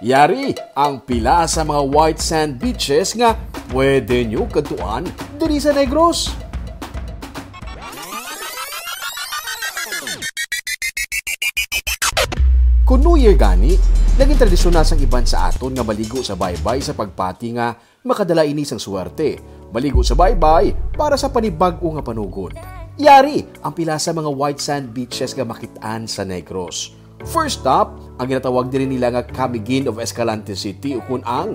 Yari ang pila sa mga white sand beaches nga pwede nyo katuan diri sa Negros. Kung New Year gani, naging tradisyon na sang iban sa aton nga maligo sa baybay sa pagpati nga makadala ini sang suwerte. Maligo sa baybay para sa panibag-o nga panugon. Yari ang pila sa mga white sand beaches nga makitaan sa Negros. First stop, ang ginatawag din nila nga Camiguin of Escalante City ukon ang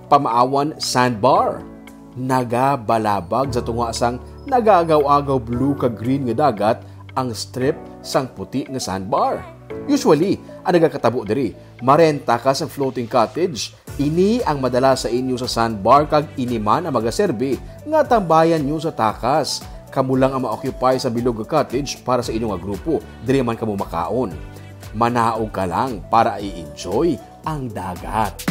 Pamaawan Sandbar. Nagabalabag sa tunga sang nagaagaw-agaw blue ka green nga dagat ang strip sang puti nga sandbar. Usually, ang nagakatabo diri, marenta ka sa floating cottage. Ini ang madala sa inyo sa sandbar kag iniman ang magaserbi nga tambayan nyo sa takas. Kamu lang ang ma-occupy sa bilog nga cottage para sa inyong grupo. Diri man kamo makaon. Manaog ka lang para i-enjoy ang dagat.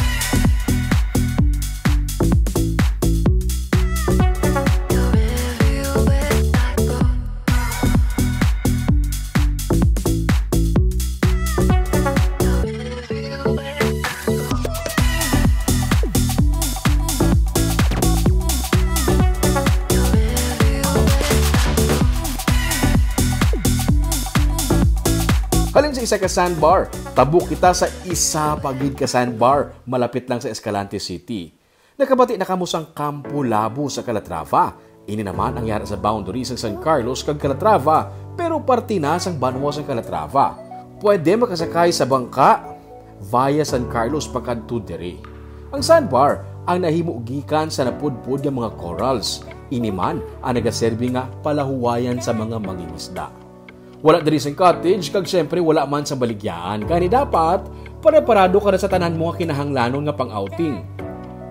Halin sa isa ka sandbar, tabuk kita sa isa pagid ka sandbar, malapit lang sa Escalante City. Nakabati na kamo sang Campo Labo sa Calatrava. Ini naman ang yara sa boundary sa San Carlos kag Calatrava, pero parte na sang Banwa sa Calatrava. Pwede makasakay sa bangka via San Carlos pakadto diri. Ang sandbar ang nahimo gikan sa napudpud nga mga corals. Ini man ang nagaserbi nga palahuwayan sa mga mangingisda. Wala diri sa cottage, kag syempre wala man sa baligyaan. Kani dapat, pare-parado ka na sa tanan mo nga kinahanglanon nga pang-outing.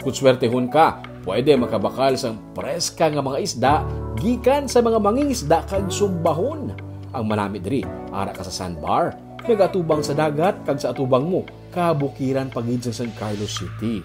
Kung swertehon ka, pwede makabakal sa preska nga mga isda, gikan sa mga mangingisda kag sumbahon. Ang manami diri, ara ka sa sandbar, nagatubang sa dagat, kag sa atubang mo, kabukiran pagid sa San Carlos City.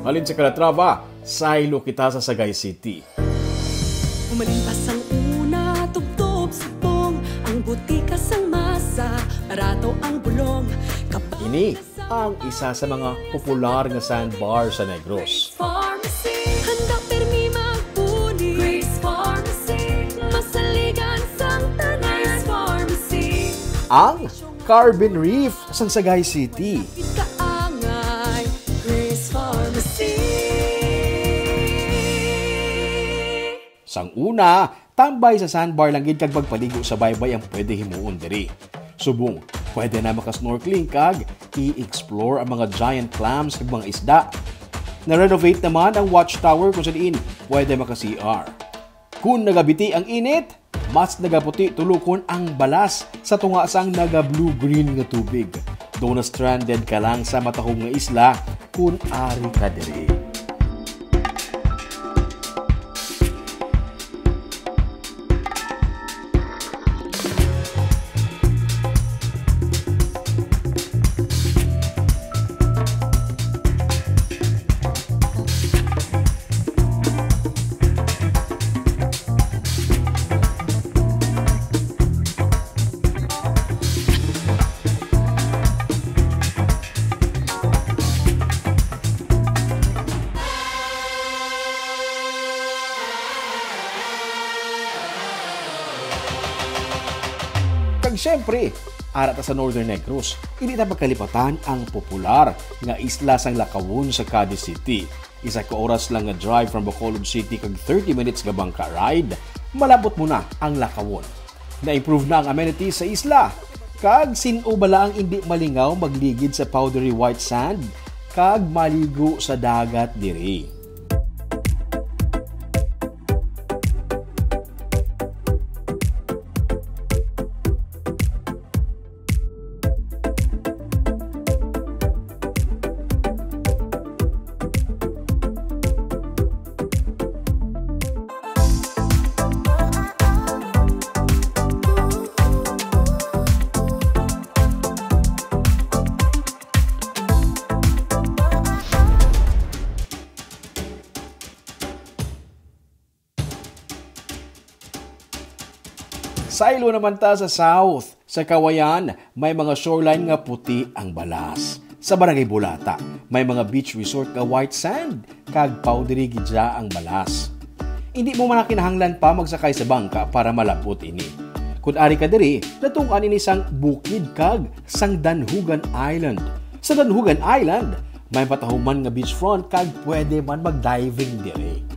Halin sa Calatrava, saylo kita sa Sagay City. Umalimpas ang una, tugtog sa tong, ang butika sang masa, barato ang bulong. Ini ang isa sa mga popular nga sandbar sa Negros. Pharmacy, handa permi magpuli. Grace Pharmacy, masaligan sang tanan. Grace Pharmacy, Ang Carbon Reef sa Sagay City. ikaangay. Grace Pharmacy. Sang una, tambay sa sandbar lang gid kag pagpaligo sa baybay ang pwede himuon diri. Subong, pwede na makasnorkeling kag i-explore ang mga giant clams kag mga isda. Na-renovate naman ang watchtower kung saan pwede maka-CR. Kung nagabiti ang init, mas nagaputi tulukon ang balas sa tunga sang naga-blue-green nga tubig. Doon na stranded ka lang sa matahong nga isla kung ari ka diri. Kag syempre, ara ta sa Northern Negros, hindi na magkalipatan ang popular nga isla sang Lakawon sa Cadiz City. Isa ka oras lang nga drive from Bacolod City kag 30 minutes nga bangka ride, malabot mo na ang Lakawon. Na-improve na ang amenities sa isla. Kag sino bala ang hindi malingaw magligid sa powdery white sand kag maligo sa dagat diri. Sa ilo naman ta sa south, sa Kawayan, may mga shoreline nga puti ang balas. Sa Barangay Bulata, may mga beach resort nga white sand, kag powdery gidya ang balas. Hindi mo man kinahanglan pa magsakay sa bangka para malapot ini. Kung ari ka diri, natungan ini sang bukid kag sang Danhugan Island. Sa Danhugan Island, may patahuman nga beachfront kag pwede man mag-diving diri.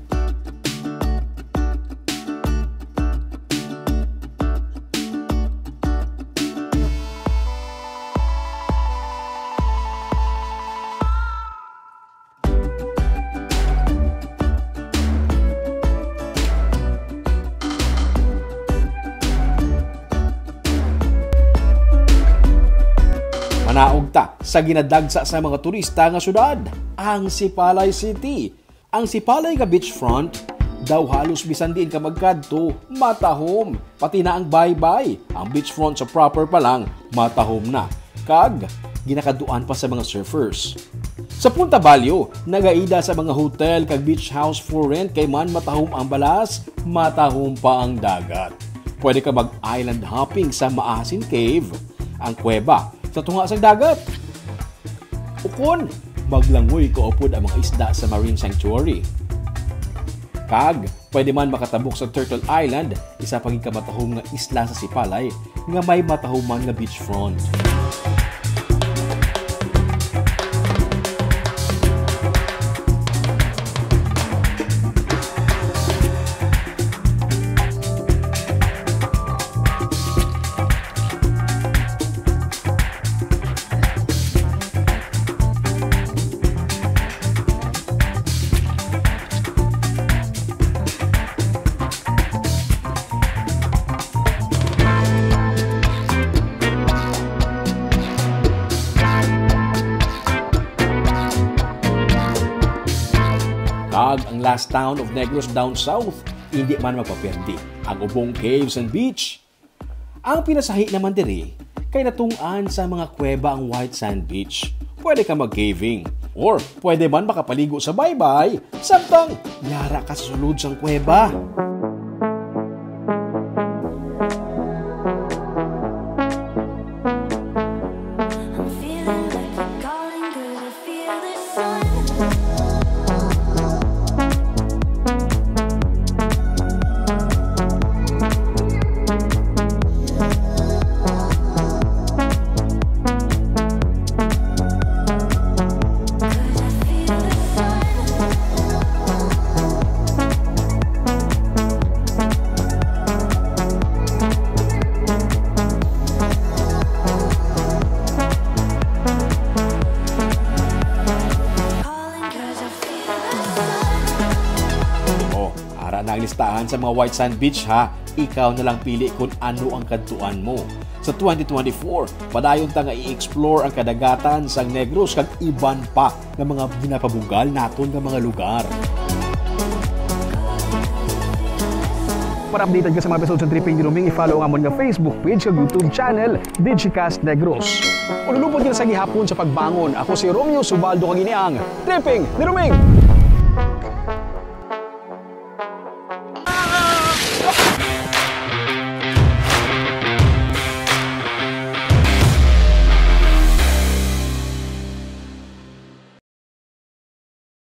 Manaog ta sa ginadagsa sa mga turista nga syudad, ang Sipalay City. Ang Sipalay nga beachfront, daw halos bisan diin ka magkadto, matahom. Pati na ang baybay, ang beachfront sa proper pa lang, matahom na. Kag, ginakaduan pa sa mga surfers. Sa Punta Balyo, nagaida sa mga hotel kag beach house for rent kay man matahom ang balas, matahom pa ang dagat. Pwede ka mag-island hopping sa Maasin Cave, ang kuweba, sa tunga sa dagat. Ukon, maglangoy kaupod ang mga isda sa Marine Sanctuary. Kag, pwede man makatabok sa Turtle Island, isa pang ikamatahom nga isla sa Sipalay, nga may matahuman nga beachfront. Kag ang last town of Negros down south, hindi man magpapirdi, ang Ubong Caves and Beach. Ang pinasahi naman diri, kay natungan sa mga kuweba ang White Sand Beach. Pwede ka mag-caving, or pwede man makapaligo sa baybay, samtang yara ka sa sulod sang kuweba. Listahan sa mga White Sand Beach ha, ikaw na lang pili kung ano ang kantuan mo. Sa 2024, padayon ta nga i-explore ang kadagatan sa Negros kag iban pa ng mga ginapabugal naton nga mga lugar. Para updated ka sa mga episodes ng Tripping Dinuming, i-follow ang amon nga Facebook page kag YouTube channel, Digicast Negros. Ululupod kita sa gihapon sa pagbangon. Ako si Romeo Subaldo kag ini ang Tripping Dinuming.